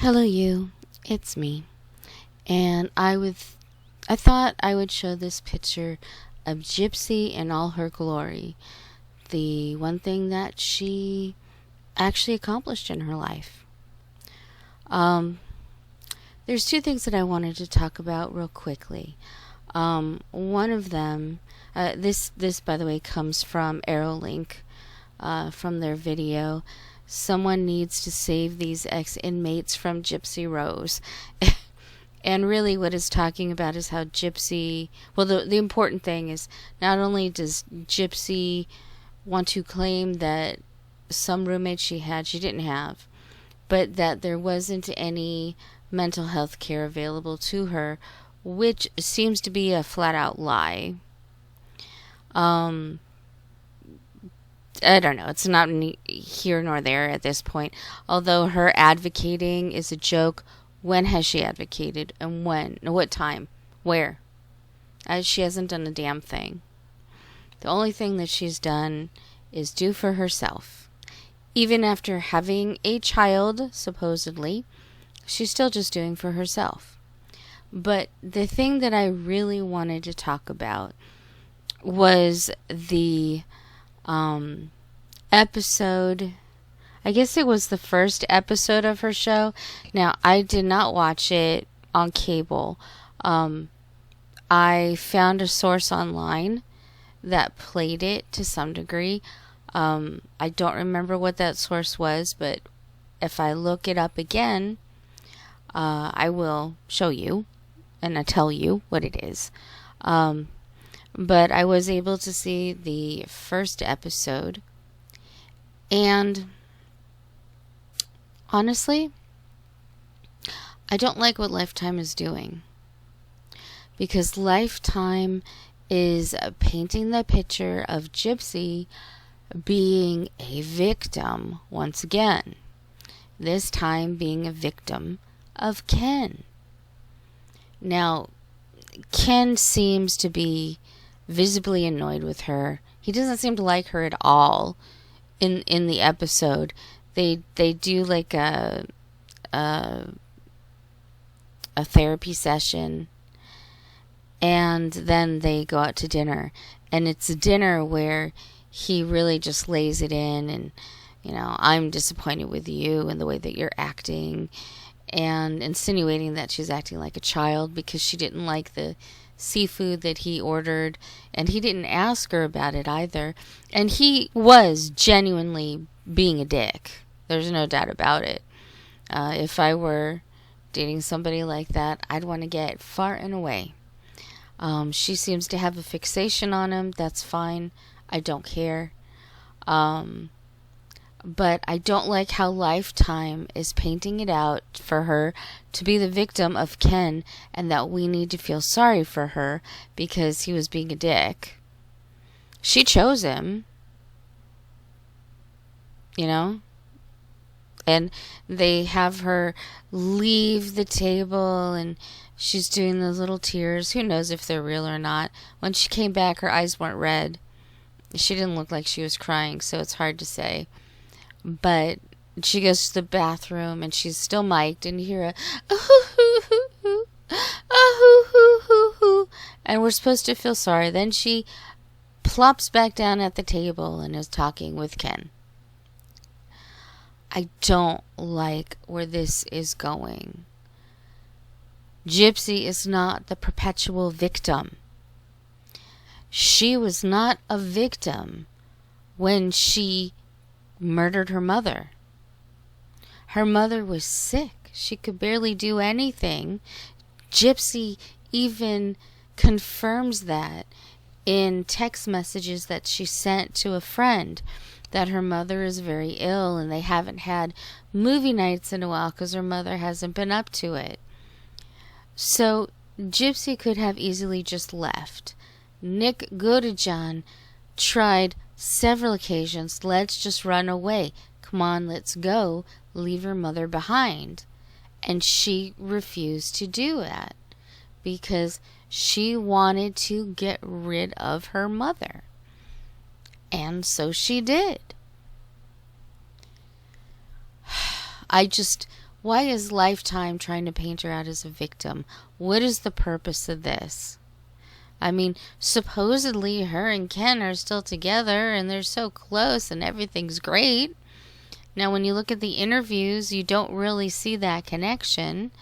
Hello you, it's me. And I thought I would show this picture of Gypsy in all her glory. The one thing that she actually accomplished in her life. There's two things that I wanted to talk about real quickly. One of them, this by the way comes from Aerolink, from their video. Someone needs to save these ex-inmates from Gypsy Rose. And really what it's talking about is how Gypsy, well, the important thing is not only does Gypsy want to claim that some roommates she had she didn't have, but that there wasn't any mental health care available to her, which seems to be a flat out lie. I don't know. It's not here nor there at this point. Although her advocating is a joke. When has she advocated? And when? What time? Where? She hasn't done a damn thing. The only thing that she's done is do for herself. Even after having a child, supposedly, she's still just doing for herself. But the thing that I really wanted to talk about was the episode. I guess it was the first episode of her show. Now, I did not watch it on cable. I found a source online that played it to some degree. I don't remember what that source was, but if I look it up again, I will show you and I tell you what it is. But I was able to see the first episode, and honestly, I don't like what Lifetime is doing, because Lifetime is painting the picture of Gypsy being a victim once again, this time being a victim of Ken. Now, Ken seems to be visibly annoyed with her. He doesn't seem to like her at all in the episode. They do like a therapy session, and then they go out to dinner, and it's a dinner where he really just lays it in, and I'm disappointed with you and the way that you're acting, and insinuating that she's acting like a child because she didn't like the seafood that he ordered, and he didn't ask her about it either, and he was genuinely being a dick. There's no doubt about it. If I were dating somebody like that, I'd want to get far and away. She seems to have a fixation on him. That's fine. I don't care. But I don't like how Lifetime is painting it out for her to be the victim of Ken, and that we need to feel sorry for her because he was being a dick. She chose him. And they have her leave the table, and she's doing those little tears. Who knows if they're real or not. When she came back, her eyes weren't red. She didn't look like she was crying, so it's hard to say. But she goes to the bathroom, and she's still mic'd, and you hear a oh, and we're supposed to feel sorry. Then she plops back down at the table and is talking with Ken. I don't like where this is going. Gypsy is not the perpetual victim. She was not a victim when she murdered her mother. Her mother was sick. She could barely do anything. Gypsy even confirms that in text messages that she sent to a friend, that her mother is very ill and they haven't had movie nights in a while because her mother hasn't been up to it. So Gypsy could have easily just left. Nick Godejohn tried several occasions. Let's just run away. Come on, let's go. Leave her mother behind. And she refused to do that because she wanted to get rid of her mother. And so she did. I just Why is Lifetime trying to paint her out as a victim? What is the purpose of this? I mean, supposedly her and Ken are still together and they're so close and everything's great. Now, when you look at the interviews, you don't really see that connection.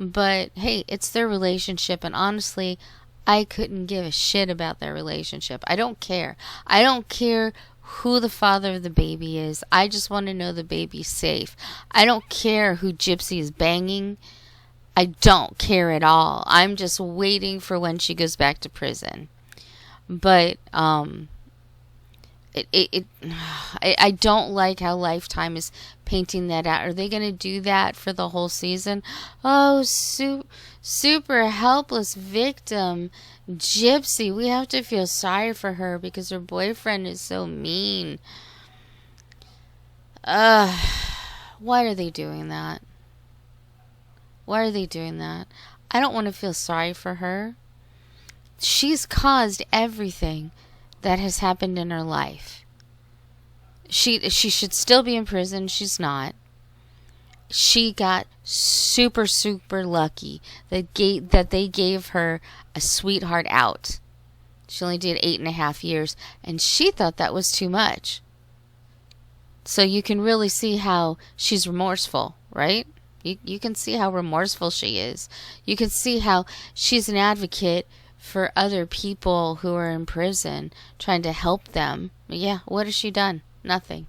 But, hey, it's their relationship. And honestly, I couldn't give a shit about their relationship. I don't care. I don't care who the father of the baby is. I just want to know the baby's safe. I don't care who Gypsy is banging. I don't care at all. I'm just waiting for when she goes back to prison. But I don't like how Lifetime is painting that out. Are they going to do that for the whole season? Oh, super helpless victim, Gypsy. We have to feel sorry for her because her boyfriend is so mean. Why are they doing that? Why are they doing that? I don't want to feel sorry for her. She's caused everything that has happened in her life. She should still be in prison. She's not. She got super lucky that they gave her a sweetheart out. She only did 8.5 years, and she thought that was too much. So you can really see how she's remorseful, right? You can see how remorseful she is. You can see how she's an advocate for other people who are in prison, trying to help them. Yeah, what has she done? Nothing.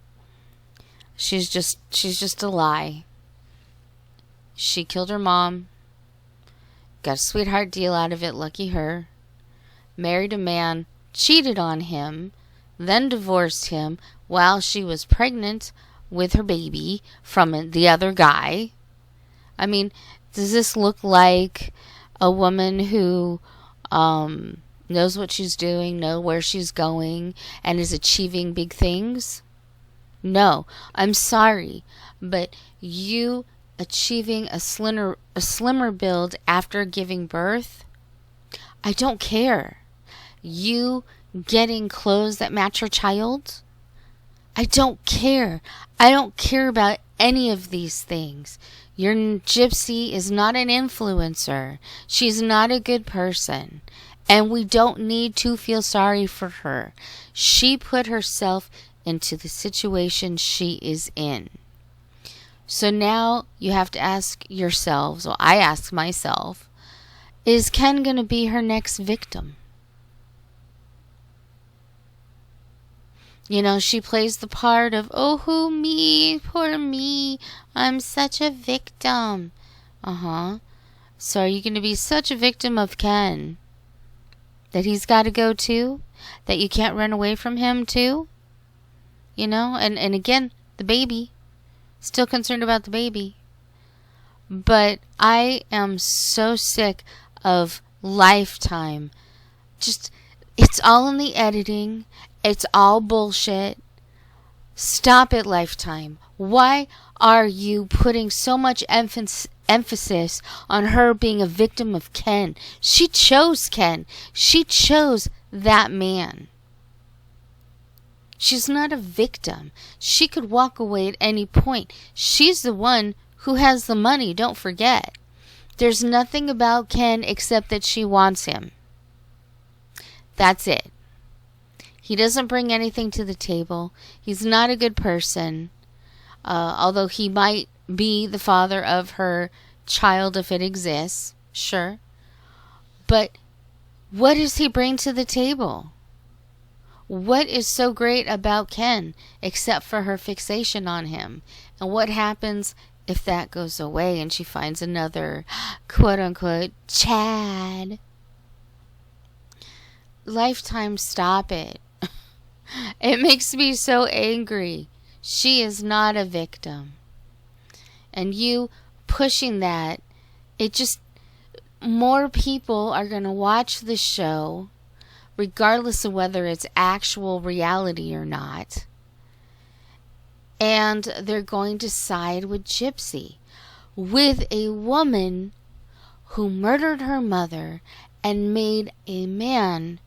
She's just a lie. She killed her mom, got a sweetheart deal out of it, lucky her, married a man, cheated on him, then divorced him while she was pregnant with her baby from the other guy. I mean, does this look like a woman who knows what she's doing, knows where she's going, and is achieving big things? No, I'm sorry, but you achieving a slimmer build after giving birth, I don't care. You getting clothes that match your child, I don't care. I don't care about any of these things. Your Gypsy is not an influencer. She's not a good person. And we don't need to feel sorry for her. She put herself into the situation she is in. So now you have to ask yourselves, well, I ask myself, is Ken going to be her next victim? You know, she plays the part of, oh, who, me, poor me, I'm such a victim. So are you going to be such a victim of Ken that he's got to go too? That you can't run away from him too? You know, and again, the baby. Still concerned about the baby. But I am so sick of Lifetime. Just, it's all in the editing. It's all bullshit. Stop it, Lifetime. Why are you putting so much emphasis on her being a victim of Ken? She chose Ken. She chose that man. She's not a victim. She could walk away at any point. She's the one who has the money, don't forget. There's nothing about Ken except that she wants him. That's it. He doesn't bring anything to the table. He's not a good person. Although he might be the father of her child if it exists. Sure. But what does he bring to the table? What is so great about Ken except for her fixation on him? And what happens if that goes away and she finds another quote-unquote Chad? Lifetime, stop it. It makes me so angry. She is not a victim. And you pushing that, it just, more people are going to watch the show regardless of whether it's actual reality or not. And they're going to side with Gypsy, with a woman who murdered her mother and made a man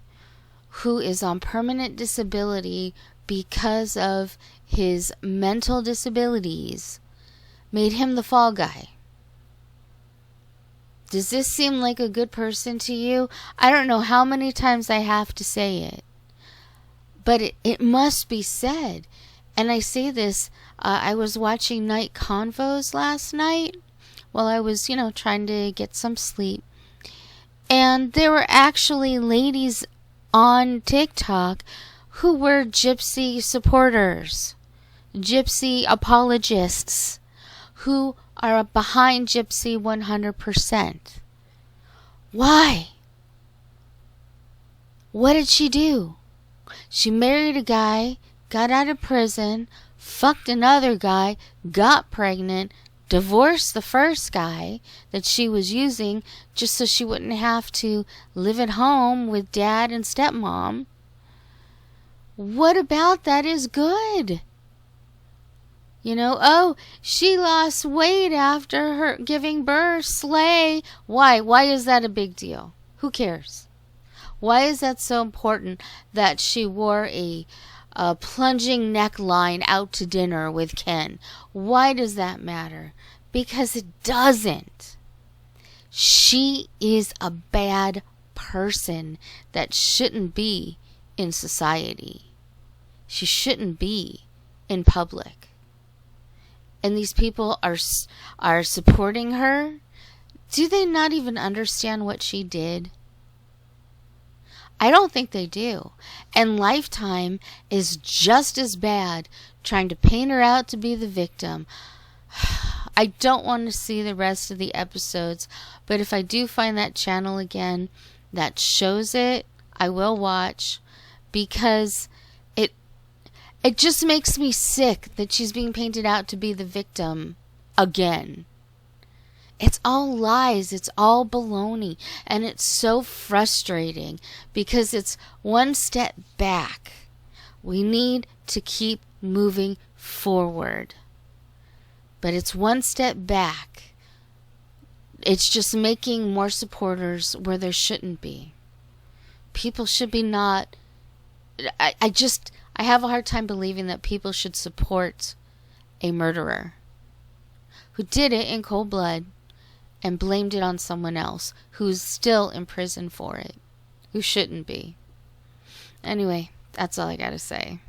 who is on permanent disability because of his mental disabilities made him the fall guy. Does this seem like a good person to you? I don't know how many times I have to say it, but it must be said. And I say this, I was watching Night Convos last night while I was, trying to get some sleep. And there were actually ladies on TikTok who were Gypsy supporters, Gypsy apologists, who are behind Gypsy 100%. Why? What did she do? She married a guy, got out of prison, fucked another guy, got pregnant, divorced the first guy that she was using just so she wouldn't have to live at home with dad and stepmom. What about that is good? Oh, she lost weight after her giving birth. Slay. Why? Why is that a big deal? Who cares? Why is that so important that she wore a plunging neckline out to dinner with Ken? Why does that matter? Because it doesn't. She is a bad person that shouldn't be in society. She shouldn't be in public. And these people are supporting her. Do they not even understand what she did? I don't think they do. And Lifetime is just as bad, trying to paint her out to be the victim. I don't want to see the rest of the episodes, but if I do find that channel again that shows it, I will watch, because it just makes me sick that she's being painted out to be the victim again. It's all lies. It's all baloney. And it's so frustrating because it's one step back. We need to keep moving forward. But it's one step back. It's just making more supporters where there shouldn't be. People should be not... I have a hard time believing that people should support a murderer who did it in cold blood and blamed it on someone else who's still in prison for it, who shouldn't be. Anyway, that's all I gotta say.